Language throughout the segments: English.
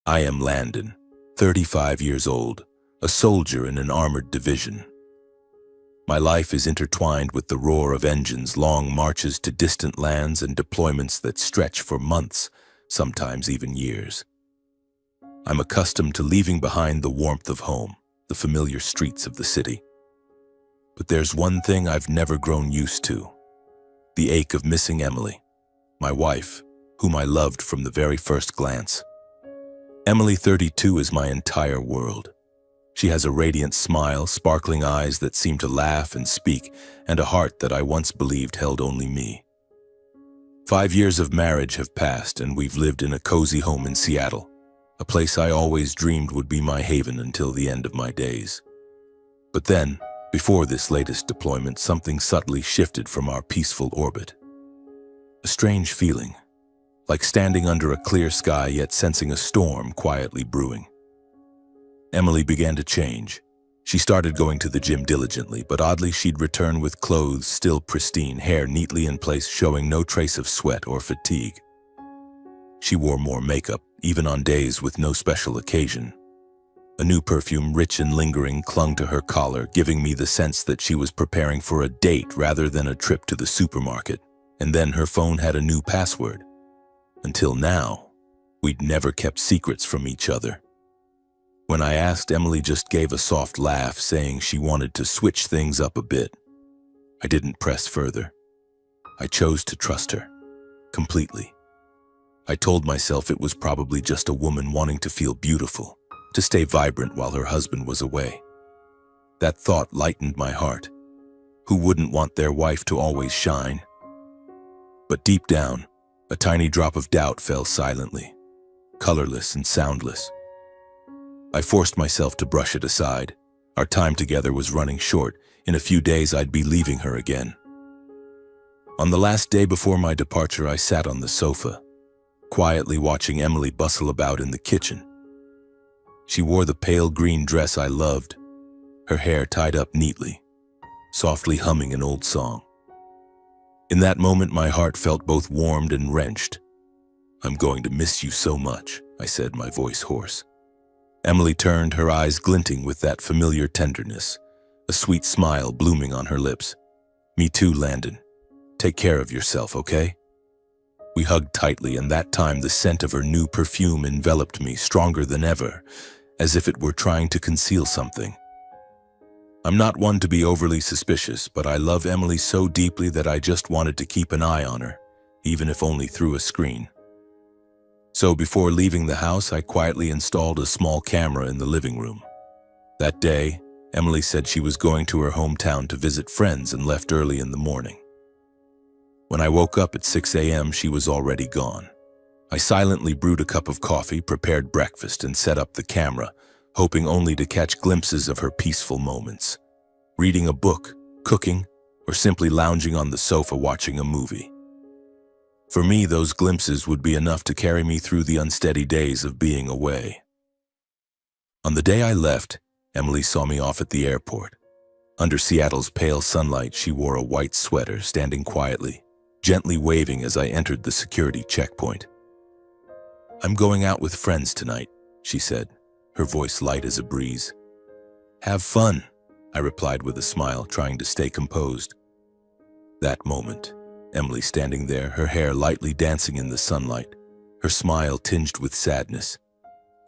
I am Landon, 35 years old, a soldier in an armored division. My life is intertwined with the roar of engines, long marches to distant lands, and deployments that stretch for months, sometimes even years. I'm accustomed to leaving behind the warmth of home, the familiar streets of the city. But there's one thing I've never grown used to: the ache of missing Emily, my wife, whom I loved from the very first glance. Emily, 32, is my entire world. She has a radiant smile, sparkling eyes that seem to laugh and speak, and a heart that I once believed held only me. 5 years of marriage have passed, and we've lived in a cozy home in Seattle, a place I always dreamed would be my haven until the end of my days. But then, before this latest deployment, something subtly shifted from our peaceful orbit. A strange feeling, like standing under a clear sky yet sensing a storm quietly brewing. Emily began to change. She started going to the gym diligently, but oddly she'd return with clothes still pristine, hair neatly in place, showing no trace of sweat or fatigue. She wore more makeup, even on days with no special occasion. A new perfume, rich and lingering, clung to her collar, giving me the sense that she was preparing for a date rather than a trip to the supermarket. And then her phone had a new password. Until now, we'd never kept secrets from each other. When I asked, Emily just gave a soft laugh, saying she wanted to switch things up a bit. I didn't press further. I chose to trust her, completely. I told myself it was probably just a woman wanting to feel beautiful, to stay vibrant while her husband was away. That thought lightened my heart. Who wouldn't want their wife to always shine? But deep down, a tiny drop of doubt fell silently, colorless and soundless. I forced myself to brush it aside. Our time together was running short. In a few days, I'd be leaving her again. On the last day before my departure, I sat on the sofa, quietly watching Emily bustle about in the kitchen. She wore the pale green dress I loved, her hair tied up neatly, softly humming an old song. In that moment, my heart felt both warmed and wrenched. "I'm going to miss you so much," I said, my voice hoarse. Emily turned, her eyes glinting with that familiar tenderness, a sweet smile blooming on her lips. "Me too, Landon. Take care of yourself, okay?" We hugged tightly, and that time the scent of her new perfume enveloped me, stronger than ever, as if it were trying to conceal something. I'm not one to be overly suspicious, but I love Emily so deeply that I just wanted to keep an eye on her, even if only through a screen. So before leaving the house, I quietly installed a small camera in the living room. That day, Emily said she was going to her hometown to visit friends and left early in the morning. When I woke up at 6 a.m., she was already gone. I silently brewed a cup of coffee, prepared breakfast, and set up the camera, hoping only to catch glimpses of her peaceful moments. Reading a book, cooking, or simply lounging on the sofa watching a movie. For me, those glimpses would be enough to carry me through the unsteady days of being away. On the day I left, Emily saw me off at the airport. Under Seattle's pale sunlight, she wore a white sweater, standing quietly, gently waving as I entered the security checkpoint. "I'm going out with friends tonight," she said, her voice light as a breeze. "Have fun," I replied with a smile, trying to stay composed. That moment, Emily standing there, her hair lightly dancing in the sunlight, her smile tinged with sadness,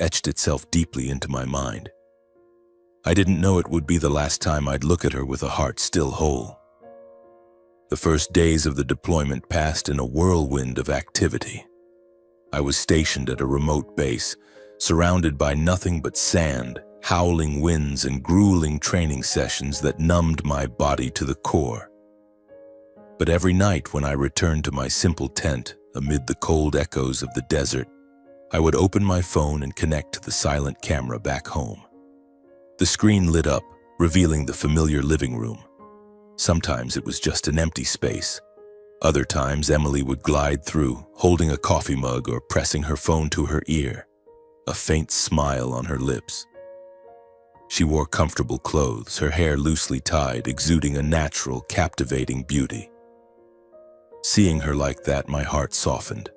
etched itself deeply into my mind. I didn't know it would be the last time I'd look at her with a heart still whole. The first days of the deployment passed in a whirlwind of activity. I was stationed at a remote base, surrounded by nothing but sand, howling winds, and grueling training sessions that numbed my body to the core. But every night when I returned to my simple tent, amid the cold echoes of the desert, I would open my phone and connect to the silent camera back home. The screen lit up, revealing the familiar living room. Sometimes it was just an empty space. Other times, Emily would glide through, holding a coffee mug or pressing her phone to her ear, a faint smile on her lips. She wore comfortable clothes, her hair loosely tied, exuding a natural, captivating beauty. Seeing her like that, my heart softened.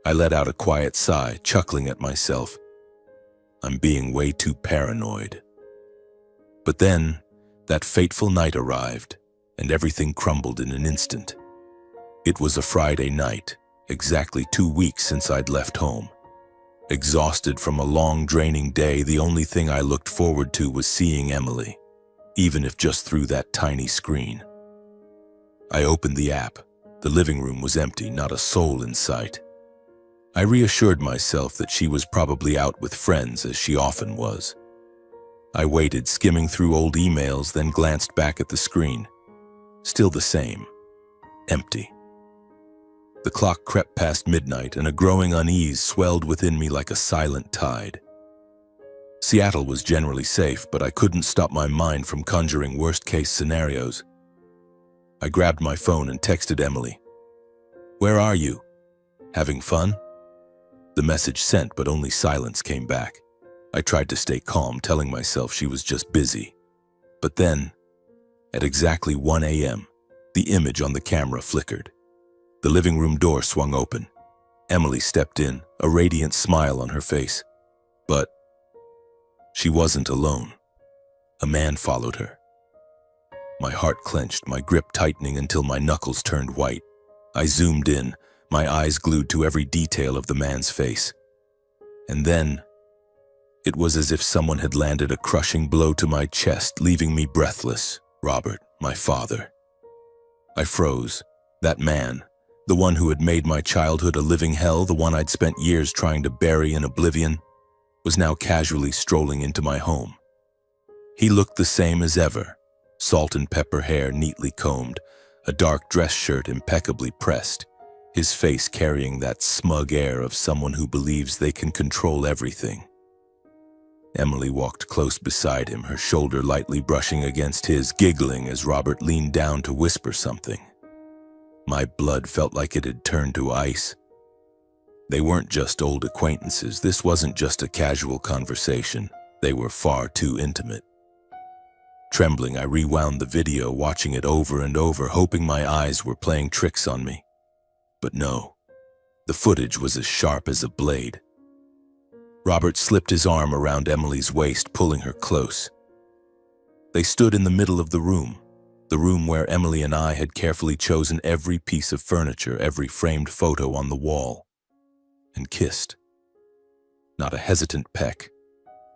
I let out a quiet sigh, chuckling at myself, I'm being way too paranoid. But then, that fateful night arrived, and everything crumbled in an instant. It was a Friday night, exactly 2 weeks since I'd left home. Exhausted from a long, draining day, the only thing I looked forward to was seeing Emily, even if just through that tiny screen. I opened the app. The living room was empty, not a soul in sight. I reassured myself that she was probably out with friends, as she often was. I waited, skimming through old emails, then glanced back at the screen. Still the same. Empty. The clock crept past midnight, and a growing unease swelled within me like a silent tide. Seattle was generally safe, but I couldn't stop my mind from conjuring worst-case scenarios. I grabbed my phone and texted Emily. "Where are you? Having fun?" The message sent, but only silence came back. I tried to stay calm, telling myself she was just busy. But then, at exactly 1 a.m., the image on the camera flickered. The living room door swung open. Emily stepped in, a radiant smile on her face. But she wasn't alone. A man followed her. My heart clenched, my grip tightening until my knuckles turned white. I zoomed in, my eyes glued to every detail of the man's face. And then, it was as if someone had landed a crushing blow to my chest, leaving me breathless. Robert, my father. I froze. That man, the one who had made my childhood a living hell, the one I'd spent years trying to bury in oblivion, was now casually strolling into my home. He looked the same as ever, salt and pepper hair neatly combed, a dark dress shirt impeccably pressed, his face carrying that smug air of someone who believes they can control everything. Emily walked close beside him, her shoulder lightly brushing against his, giggling as Robert leaned down to whisper something. My blood felt like it had turned to ice. They weren't just old acquaintances. This wasn't just a casual conversation. They were far too intimate. Trembling, I rewound the video, watching it over and over, hoping my eyes were playing tricks on me. But no, the footage was as sharp as a blade. Robert slipped his arm around Emily's waist, pulling her close. They stood in the middle of the room where Emily and I had carefully chosen every piece of furniture, every framed photo on the wall, and kissed. Not a hesitant peck,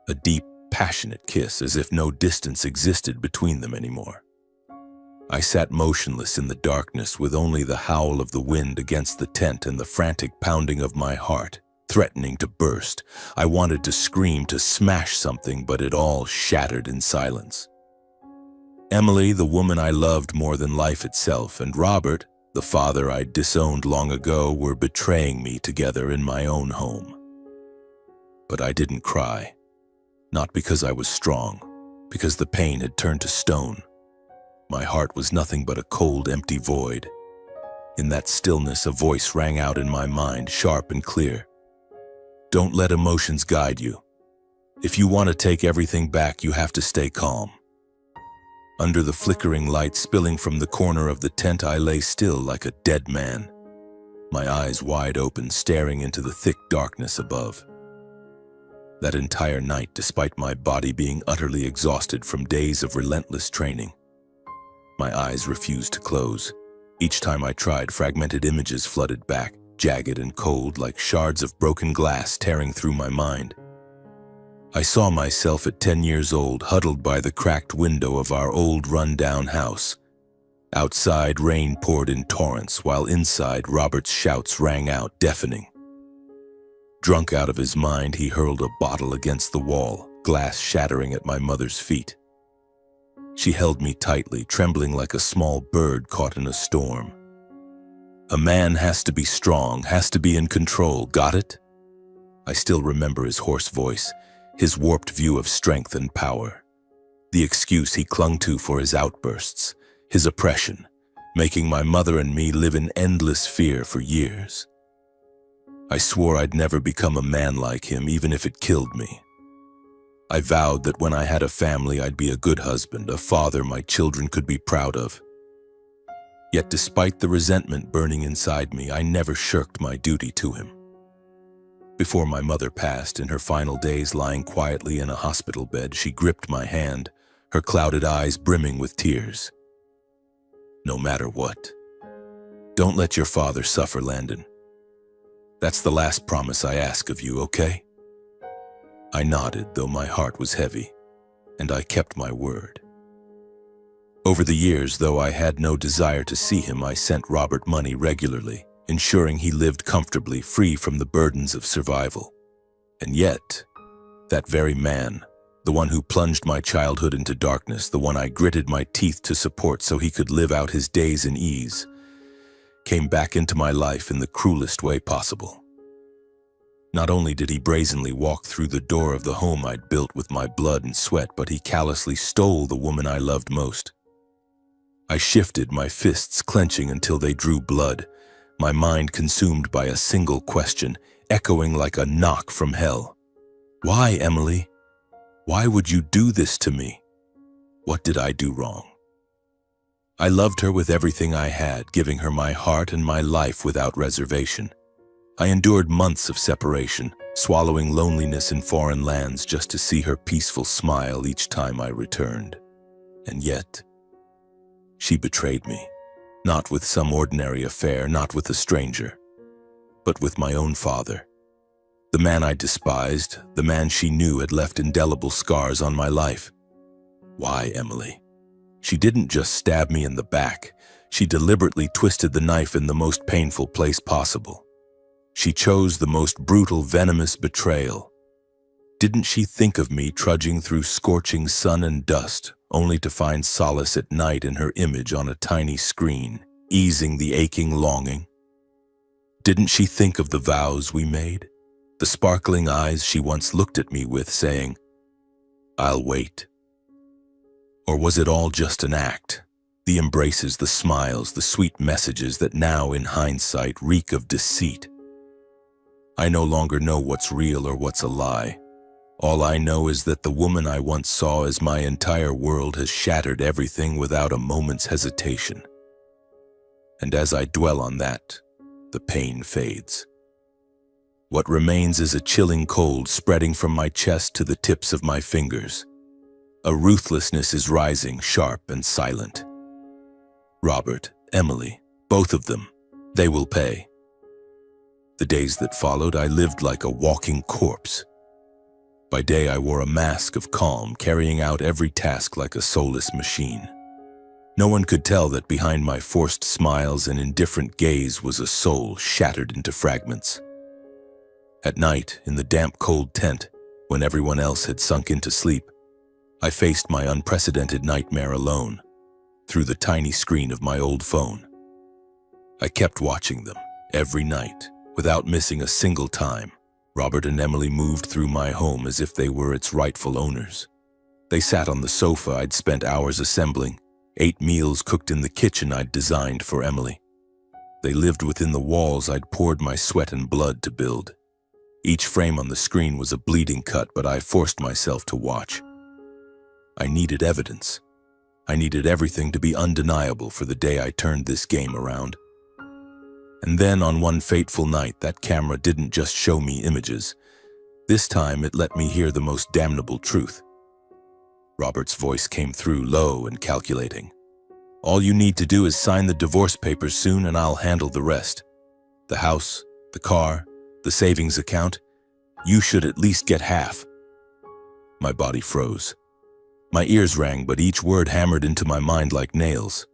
a deep, passionate kiss, as if no distance existed between them anymore. I sat motionless in the darkness, with only the howl of the wind against the tent and the frantic pounding of my heart, threatening to burst. I wanted to scream, to smash something, but it all shattered in silence. Emily, the woman I loved more than life itself, and Robert, the father I'd disowned long ago, were betraying me together in my own home. But I didn't cry. Not because I was strong, because the pain had turned to stone. My heart was nothing but a cold, empty void. In that stillness, a voice rang out in my mind, sharp and clear. Don't let emotions guide you. If you want to take everything back, you have to stay calm. Under the flickering light spilling from the corner of the tent, I lay still like a dead man, my eyes wide open, staring into the thick darkness above. That entire night, despite my body being utterly exhausted from days of relentless training, my eyes refused to close. Each time I tried, fragmented images flooded back, jagged and cold, like shards of broken glass tearing through my mind. I saw myself at 10 years old, huddled by the cracked window of our old run-down house. Outside, rain poured in torrents, while inside, Robert's shouts rang out, deafening. Drunk out of his mind, he hurled a bottle against the wall, glass shattering at my mother's feet. She held me tightly, trembling like a small bird caught in a storm. A man has to be strong, has to be in control, got it? I still remember his hoarse voice, his warped view of strength and power. The excuse he clung to for his outbursts, his oppression, making my mother and me live in endless fear for years. I swore I'd never become a man like him, even if it killed me. I vowed that when I had a family, I'd be a good husband, a father my children could be proud of. Yet despite the resentment burning inside me, I never shirked my duty to him. Before my mother passed, in her final days lying quietly in a hospital bed, she gripped my hand, her clouded eyes brimming with tears. No matter what, don't let your father suffer, Landon. That's the last promise I ask of you, okay? I nodded, though my heart was heavy, and I kept my word. Over the years, though I had no desire to see him, I sent Robert money regularly, ensuring he lived comfortably, free from the burdens of survival. And yet, that very man, the one who plunged my childhood into darkness, the one I gritted my teeth to support so he could live out his days in ease, came back into my life in the cruelest way possible. Not only did he brazenly walk through the door of the home I'd built with my blood and sweat, but he callously stole the woman I loved most. I shifted, my fists clenching until they drew blood, my mind consumed by a single question, echoing like a knock from hell. Why, Emily? Why would you do this to me? What did I do wrong? I loved her with everything I had, giving her my heart and my life without reservation. I endured months of separation, swallowing loneliness in foreign lands just to see her peaceful smile each time I returned. And yet, she betrayed me. Not with some ordinary affair, not with a stranger, but with my own father. The man I despised, the man she knew had left indelible scars on my life. Why, Emily? She didn't just stab me in the back. She deliberately twisted the knife in the most painful place possible. She chose the most brutal, venomous betrayal. Didn't she think of me trudging through scorching sun and dust, only to find solace at night in her image on a tiny screen, easing the aching longing? Didn't she think of the vows we made? The sparkling eyes she once looked at me with, saying, "I'll wait"? Or was it all just an act? The embraces, the smiles, the sweet messages that now, in hindsight, reek of deceit. I no longer know what's real or what's a lie. All I know is that the woman I once saw as my entire world has shattered everything without a moment's hesitation. And as I dwell on that, the pain fades. What remains is a chilling cold spreading from my chest to the tips of my fingers. A ruthlessness is rising, sharp and silent. Robert, Emily, both of them, they will pay. The days that followed, I lived like a walking corpse. By day, I wore a mask of calm, carrying out every task like a soulless machine. No one could tell that behind my forced smiles and indifferent gaze was a soul shattered into fragments. At night, in the damp, cold tent, when everyone else had sunk into sleep, I faced my unprecedented nightmare alone, through the tiny screen of my old phone. I kept watching them, every night, without missing a single time. Robert and Emily moved through my home as if they were its rightful owners. They sat on the sofa I'd spent hours assembling, ate meals cooked in the kitchen I'd designed for Emily. They lived within the walls I'd poured my sweat and blood to build. Each frame on the screen was a bleeding cut, but I forced myself to watch. I needed evidence. I needed everything to be undeniable for the day I turned this game around. And then on one fateful night, that camera didn't just show me images. This time it let me hear the most damnable truth. Robert's voice came through, low and calculating. "All you need to do is sign the divorce papers soon and I'll handle the rest. The house, the car, the savings account, you should at least get half." My body froze. My ears rang, but each word hammered into my mind like nails.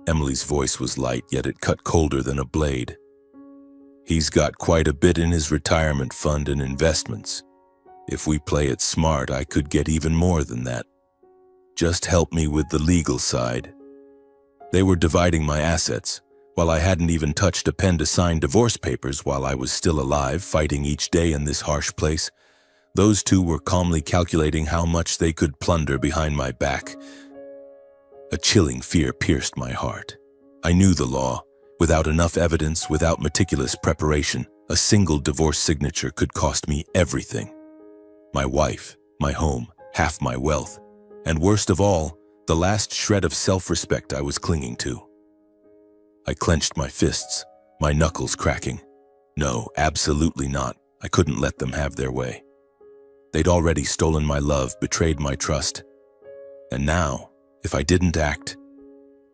Emily's voice was light, yet it cut colder than a blade. "He's got quite a bit in his retirement fund and investments. If we play it smart, I could get even more than that. Just help me with the legal side." They were dividing my assets, while I hadn't even touched a pen to sign divorce papers while I was still alive, fighting each day in this harsh place. Those two were calmly calculating how much they could plunder behind my back. A chilling fear pierced my heart. I knew the law. Without enough evidence, without meticulous preparation, a single divorce signature could cost me everything. My wife, my home, half my wealth, and worst of all, the last shred of self-respect I was clinging to. I clenched my fists, my knuckles cracking. No, absolutely not. I couldn't let them have their way. They'd already stolen my love, betrayed my trust. And now, if I didn't act,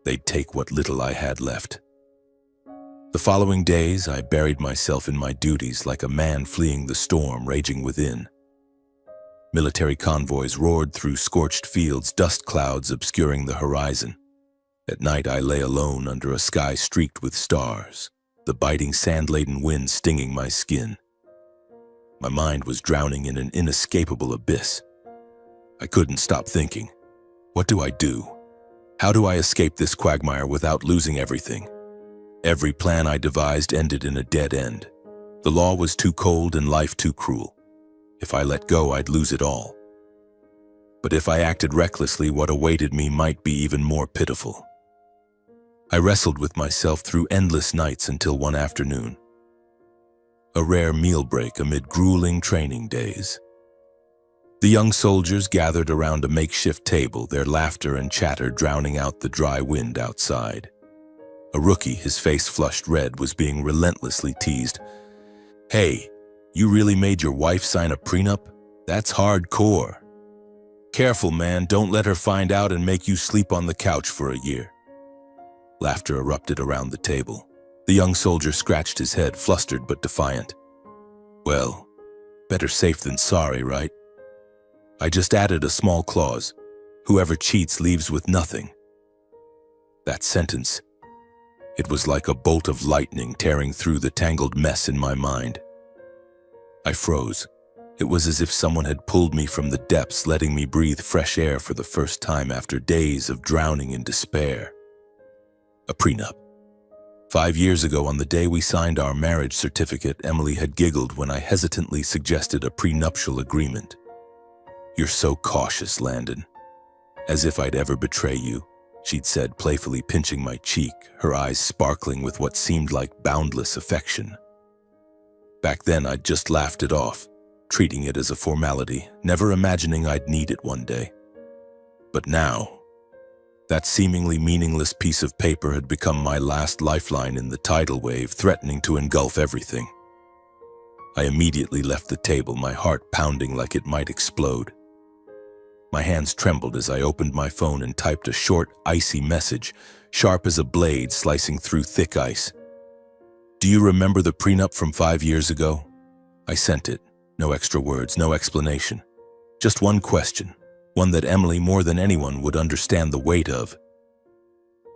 they'd take what little I had left. The following days, I buried myself in my duties like a man fleeing the storm raging within. Military convoys roared through scorched fields, dust clouds obscuring the horizon. At night, I lay alone under a sky streaked with stars, the biting sand-laden wind stinging my skin. My mind was drowning in an inescapable abyss. I couldn't stop thinking, what do I do? How do I escape this quagmire without losing everything? Every plan I devised ended in a dead end. The law was too cold and life too cruel. If I let go, I'd lose it all. But if I acted recklessly, what awaited me might be even more pitiful. I wrestled with myself through endless nights until one afternoon. A rare meal break amid grueling training days. The young soldiers gathered around a makeshift table, their laughter and chatter drowning out the dry wind outside. A rookie, his face flushed red, was being relentlessly teased. "Hey, you really made your wife sign a prenup? That's hardcore. Careful, man, don't let her find out and make you sleep on the couch for a year." Laughter erupted around the table. The young soldier scratched his head, flustered but defiant. "Well, better safe than sorry, right? I just added a small clause. Whoever cheats leaves with nothing." That sentence, it was like a bolt of lightning tearing through the tangled mess in my mind. I froze. It was as if someone had pulled me from the depths, letting me breathe fresh air for the first time after days of drowning in despair. A prenup. 5 years ago, on the day we signed our marriage certificate, Emily had giggled when I hesitantly suggested a prenuptial agreement. "You're so cautious, Landon. As if I'd ever betray you," she'd said, playfully pinching my cheek, her eyes sparkling with what seemed like boundless affection. Back then, I'd just laughed it off, treating it as a formality, never imagining I'd need it one day. But now, that seemingly meaningless piece of paper had become my last lifeline in the tidal wave, threatening to engulf everything. I immediately left the table, my heart pounding like it might explode. My hands trembled as I opened my phone and typed a short, icy message, sharp as a blade slicing through thick ice. "Do you remember the prenup from 5 years ago?" I sent it. No extra words, no explanation. Just one question, one that Emily more than anyone would understand the weight of.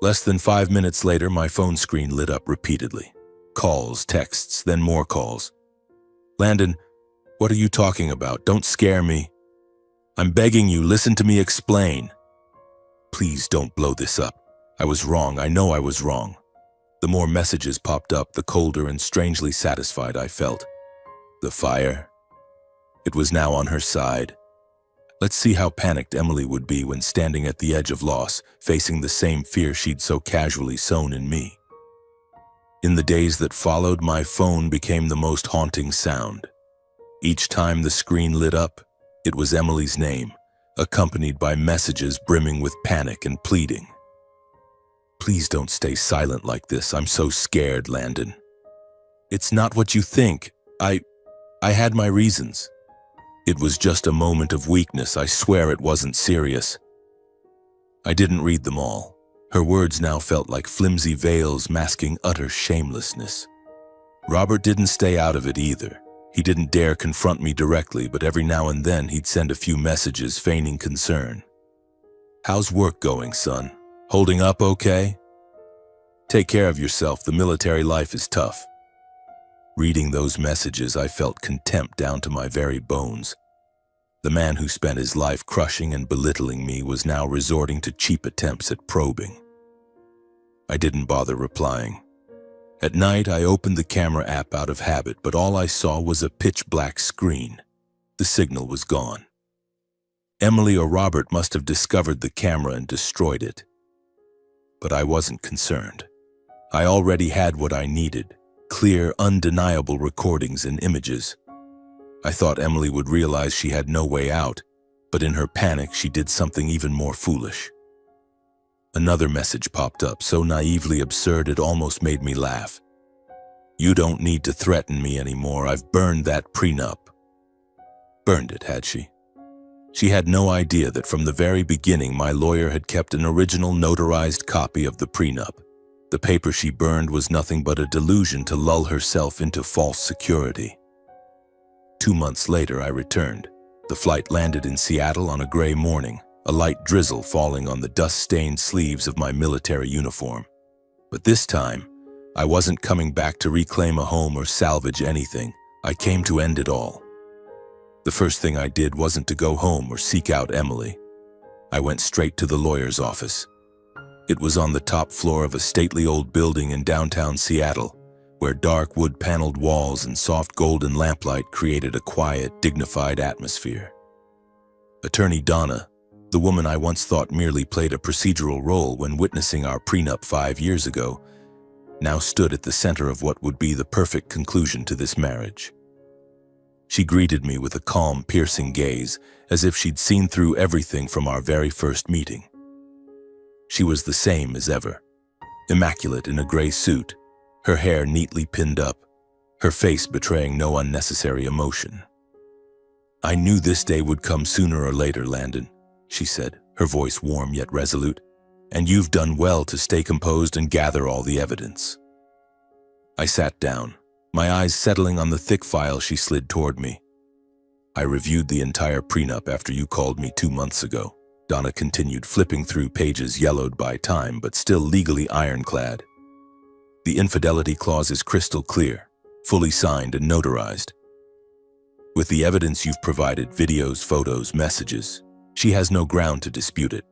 Less than 5 minutes later, my phone screen lit up repeatedly. Calls, texts, then more calls. "Landon, what are you talking about? Don't scare me. I'm begging you, listen to me explain. Please don't blow this up. I was wrong. I know I was wrong." The more messages popped up, the colder and strangely satisfied I felt. The fire. It was now on her side. Let's see how panicked Emily would be when standing at the edge of loss, facing the same fear she'd so casually sown in me. In the days that followed, my phone became the most haunting sound. Each time the screen lit up, it was Emily's name, accompanied by messages brimming with panic and pleading. "Please don't stay silent like this. I'm so scared, Landon. It's not what you think. I had my reasons. It was just a moment of weakness. I swear it wasn't serious." I didn't read them all. Her words now felt like flimsy veils masking utter shamelessness. Robert didn't stay out of it either. He didn't dare confront me directly, but every now and then he'd send a few messages feigning concern. "How's work going, son? Holding up okay? Take care of yourself. The military life is tough." Reading those messages, I felt contempt down to my very bones. The man who spent his life crushing and belittling me was now resorting to cheap attempts at probing. I didn't bother replying. At night, I opened the camera app out of habit, but all I saw was a pitch-black screen. The signal was gone. Emily or Robert must have discovered the camera and destroyed it. But I wasn't concerned. I already had what I needed. Clear, undeniable recordings and images. I thought Emily would realize she had no way out, but in her panic, she did something even more foolish. Another message popped up, so naively absurd it almost made me laugh. You don't need to threaten me anymore. I've burned that prenup. Burned it, had she? She had no idea that from the very beginning my lawyer had kept an original notarized copy of the prenup. The paper she burned was nothing but a delusion to lull herself into false security. 2 months later, I returned. The flight landed in Seattle on a gray morning, a light drizzle falling on the dust-stained sleeves of my military uniform. But this time, I wasn't coming back to reclaim a home or salvage anything. I came to end it all. The first thing I did wasn't to go home or seek out Emily. I went straight to the lawyer's office. It was on the top floor of a stately old building in downtown Seattle, where dark wood-paneled walls and soft golden lamplight created a quiet, dignified atmosphere. Attorney Donna, the woman I once thought merely played a procedural role when witnessing our prenup 5 years ago, now stood at the center of what would be the perfect conclusion to this marriage. She greeted me with a calm, piercing gaze, as if she'd seen through everything from our very first meeting. She was the same as ever, immaculate in a gray suit, her hair neatly pinned up, her face betraying no unnecessary emotion. "I knew this day would come sooner or later, Landon," she said, her voice warm yet resolute, "and you've done well to stay composed and gather all the evidence." I sat down, my eyes settling on the thick file she slid toward me. "I reviewed the entire prenup after you called me 2 months ago," Donna continued, flipping through pages yellowed by time but still legally ironclad. "The infidelity clause is crystal clear, fully signed and notarized. With the evidence you've provided, videos, photos, messages, she has no ground to dispute it.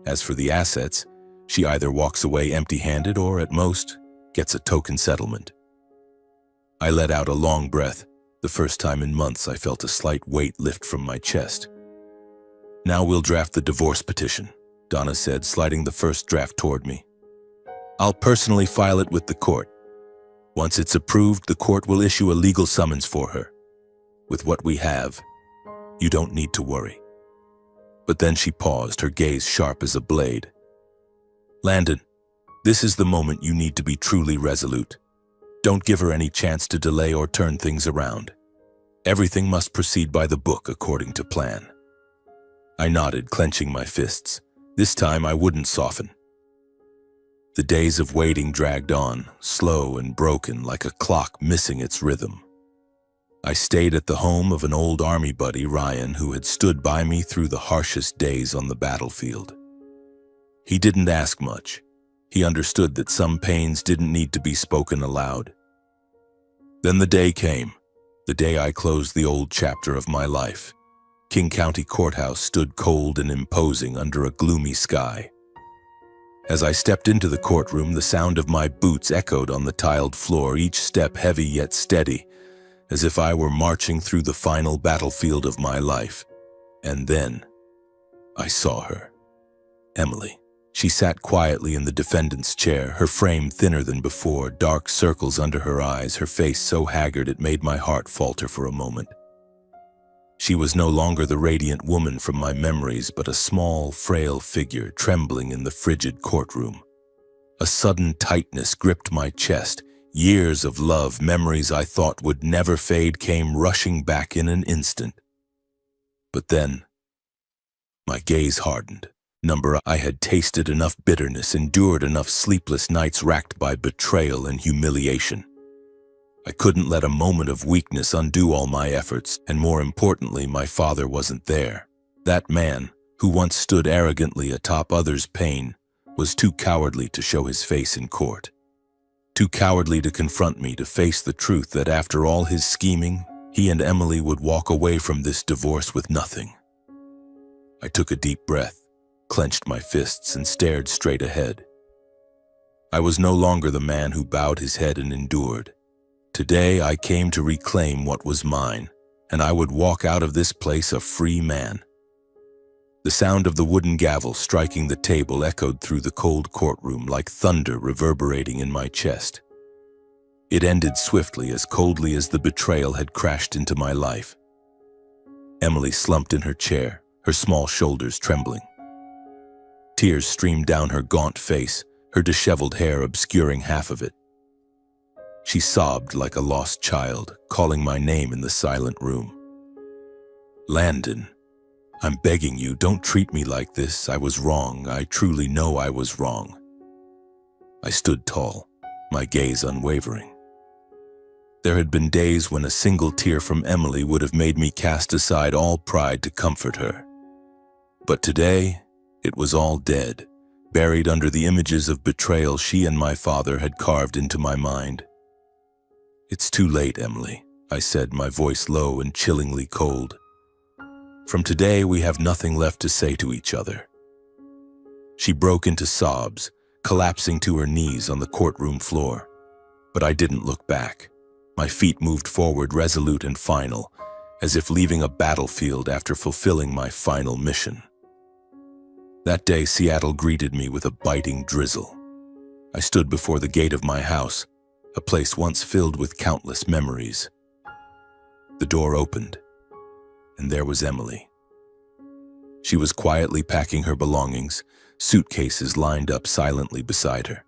As for the assets, she either walks away empty-handed or, at most, gets a token settlement." I let out a long breath. The first time in months I felt a slight weight lift from my chest. "Now we'll draft the divorce petition," Donna said, sliding the first draft toward me. "I'll personally file it with the court. Once it's approved, the court will issue a legal summons for her. With what we have, you don't need to worry." But then she paused, her gaze sharp as a blade. "Landon, this is the moment you need to be truly resolute. Don't give her any chance to delay or turn things around. Everything must proceed by the book according to plan." I nodded, clenching my fists. This time I wouldn't soften. The days of waiting dragged on, slow and broken, like a clock missing its rhythm. I stayed at the home of an old army buddy, Ryan, who had stood by me through the harshest days on the battlefield. He didn't ask much. He understood that some pains didn't need to be spoken aloud. Then the day came, the day I closed the old chapter of my life. King County Courthouse stood cold and imposing under a gloomy sky. As I stepped into the courtroom, the sound of my boots echoed on the tiled floor, each step heavy yet steady, as if I were marching through the final battlefield of my life. And then I saw her. Emily. She sat quietly in the defendant's chair, her frame thinner than before, dark circles under her eyes, her face so haggard it made my heart falter for a moment. She was no longer the radiant woman from my memories, but a small, frail figure trembling in the frigid courtroom. A sudden tightness gripped my chest. Years of love, memories I thought would never fade, came rushing back in an instant. But then, my gaze hardened. I had tasted enough bitterness, endured enough sleepless nights racked by betrayal and humiliation. I couldn't let a moment of weakness undo all my efforts, and more importantly, my father wasn't there. That man, who once stood arrogantly atop others' pain, was too cowardly to show his face in court. Too cowardly to confront me, to face the truth that after all his scheming, he and Emily would walk away from this divorce with nothing. I took a deep breath, clenched my fists, and stared straight ahead. I was no longer the man who bowed his head and endured. Today I came to reclaim what was mine, and I would walk out of this place a free man. The sound of the wooden gavel striking the table echoed through the cold courtroom like thunder reverberating in my chest. It ended swiftly, as coldly as the betrayal had crashed into my life. Emily slumped in her chair, her small shoulders trembling. Tears streamed down her gaunt face, her disheveled hair obscuring half of it. She sobbed like a lost child, calling my name in the silent room. "Landon, I'm begging you, don't treat me like this. I was wrong. I truly know I was wrong." I stood tall, my gaze unwavering. There had been days when a single tear from Emily would have made me cast aside all pride to comfort her. But today, it was all dead, buried under the images of betrayal she and my father had carved into my mind. "It's too late, Emily," I said, my voice low and chillingly cold. "From today, we have nothing left to say to each other." She broke into sobs, collapsing to her knees on the courtroom floor. But I didn't look back. My feet moved forward, resolute and final, as if leaving a battlefield after fulfilling my final mission. That day, Seattle greeted me with a biting drizzle. I stood before the gate of my house, a place once filled with countless memories. The door opened, and there was Emily. She was quietly packing her belongings, suitcases lined up silently beside her.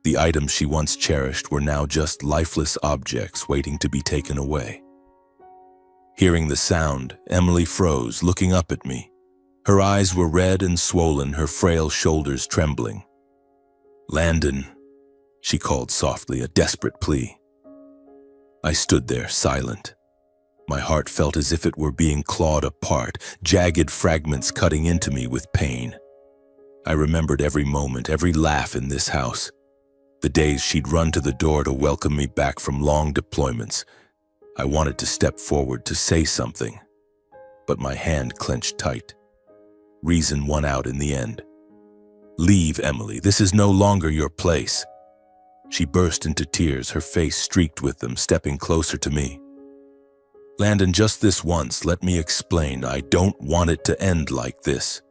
The items she once cherished were now just lifeless objects waiting to be taken away. Hearing the sound, Emily froze, looking up at me. Her eyes were red and swollen, her frail shoulders trembling. "Landon," she called softly, a desperate plea. I stood there, silent. My heart felt as if it were being clawed apart, jagged fragments cutting into me with pain. I remembered every moment, every laugh in this house. The days she'd run to the door to welcome me back from long deployments. I wanted to step forward to say something, but my hand clenched tight. Reason won out in the end. "Leave, Emily. This is no longer your place." She burst into tears, her face streaked with them, stepping closer to me. "Landon, just this once, let me explain. I don't want it to end like this."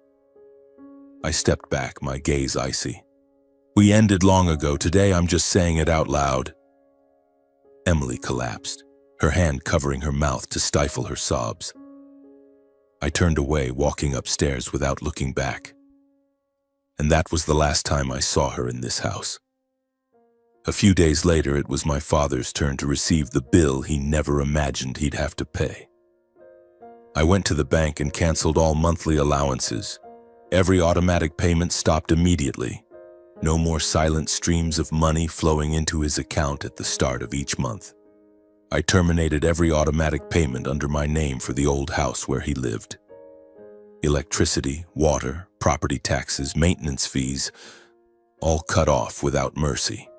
I stepped back, my gaze icy. "We ended long ago. Today I'm just saying it out loud." Emily collapsed, her hand covering her mouth to stifle her sobs. I turned away, walking upstairs without looking back. And that was the last time I saw her in this house. A few days later, it was my father's turn to receive the bill he never imagined he'd have to pay. I went to the bank and canceled all monthly allowances. Every automatic payment stopped immediately. No more silent streams of money flowing into his account at the start of each month. I terminated every automatic payment under my name for the old house where he lived. Electricity, water, property taxes, maintenance fees, all cut off without mercy.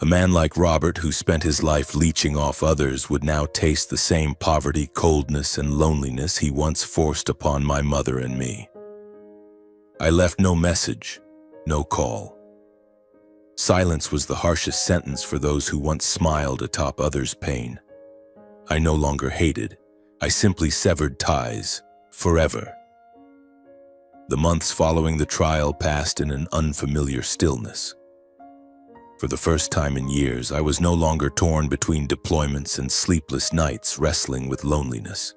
A man like Robert, who spent his life leeching off others, would now taste the same poverty, coldness, and loneliness he once forced upon my mother and me. I left no message, no call. Silence was the harshest sentence for those who once smiled atop others' pain. I no longer hated. I simply severed ties, forever. The months following the trial passed in an unfamiliar stillness. For the first time in years, I was no longer torn between deployments and sleepless nights wrestling with loneliness.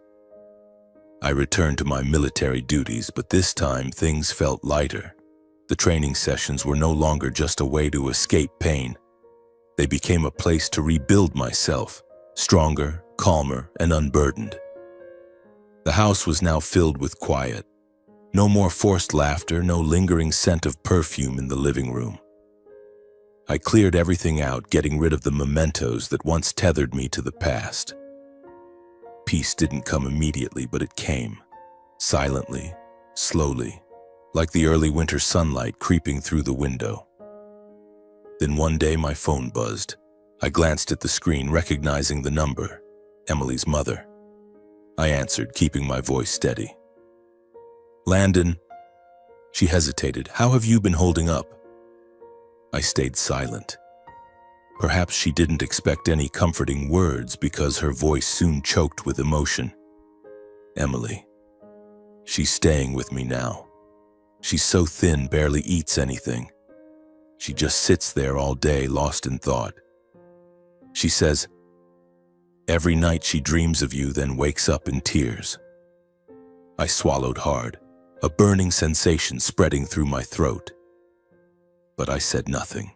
I returned to my military duties, but this time things felt lighter. The training sessions were no longer just a way to escape pain. They became a place to rebuild myself, stronger, calmer, and unburdened. The house was now filled with quiet. No more forced laughter, no lingering scent of perfume in the living room. I cleared everything out, getting rid of the mementos that once tethered me to the past. Peace didn't come immediately, but it came, silently, slowly, like the early winter sunlight creeping through the window. Then one day my phone buzzed. I glanced at the screen, recognizing the number, Emily's mother. I answered, keeping my voice steady. "Landon." She hesitated. "How have you been holding up?" I stayed silent. Perhaps she didn't expect any comforting words because her voice soon choked with emotion. "Emily. She's staying with me now. She's so thin, barely eats anything. She just sits there all day, lost in thought. She says, every night she dreams of you, then wakes up in tears." I swallowed hard, a burning sensation spreading through my throat. But I said nothing.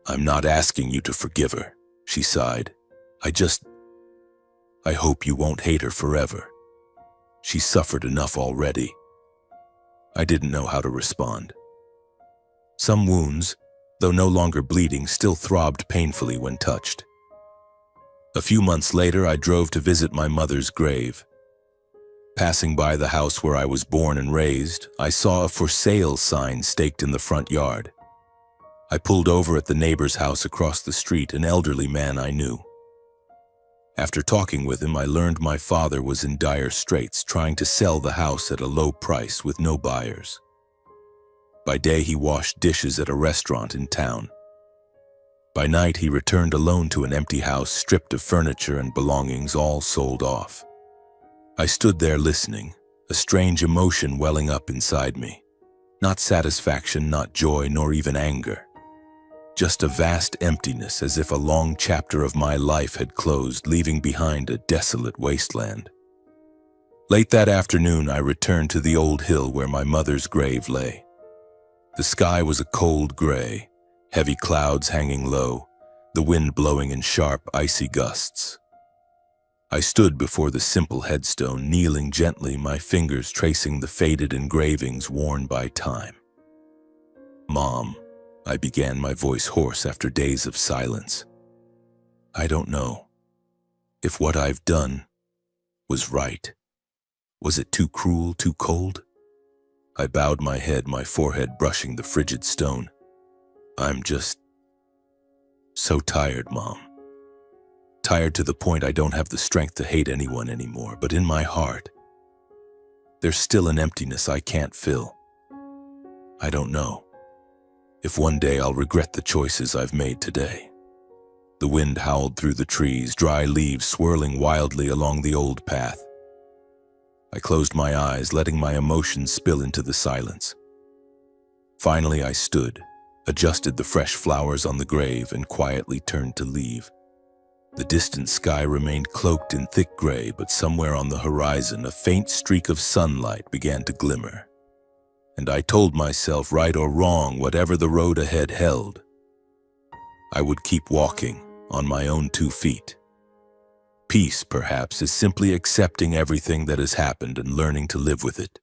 I'm not asking you to forgive her, she sighed. I hope you won't hate her forever. She's suffered enough already. I didn't know how to respond. Some wounds, though no longer bleeding, still throbbed painfully when touched. A few months later, I drove to visit my mother's grave. Passing by the house where I was born and raised, I saw a for sale sign staked in the front yard. I pulled over at the neighbor's house across the street, an elderly man I knew. After talking with him, I learned my father was in dire straits, trying to sell the house at a low price with no buyers. By day, he washed dishes at a restaurant in town. By night, he returned alone to an empty house, stripped of furniture and belongings, all sold off. I stood there listening, a strange emotion welling up inside me. Not satisfaction, not joy, nor even anger. Just a vast emptiness, as if a long chapter of my life had closed, leaving behind a desolate wasteland. Late that afternoon, I returned to the old hill where my mother's grave lay. The sky was a cold gray, heavy clouds hanging low, the wind blowing in sharp, icy gusts. I stood before the simple headstone, kneeling gently, my fingers tracing the faded engravings worn by time. "Mom," I began, my voice hoarse after days of silence. "I don't know if what I've done was right. Was it too cruel, too cold?" I bowed my head, my forehead brushing the frigid stone. "I'm just so tired, Mom. Tired to the point I don't have the strength to hate anyone anymore, but in my heart, there's still an emptiness I can't fill. I don't know if one day I'll regret the choices I've made today." The wind howled through the trees, dry leaves swirling wildly along the old path. I closed my eyes, letting my emotions spill into the silence. Finally, I stood, adjusted the fresh flowers on the grave, and quietly turned to leave. The distant sky remained cloaked in thick gray, but somewhere on the horizon, a faint streak of sunlight began to glimmer. And I told myself, right or wrong, whatever the road ahead held, I would keep walking on my own 2 feet. Peace, perhaps, is simply accepting everything that has happened and learning to live with it.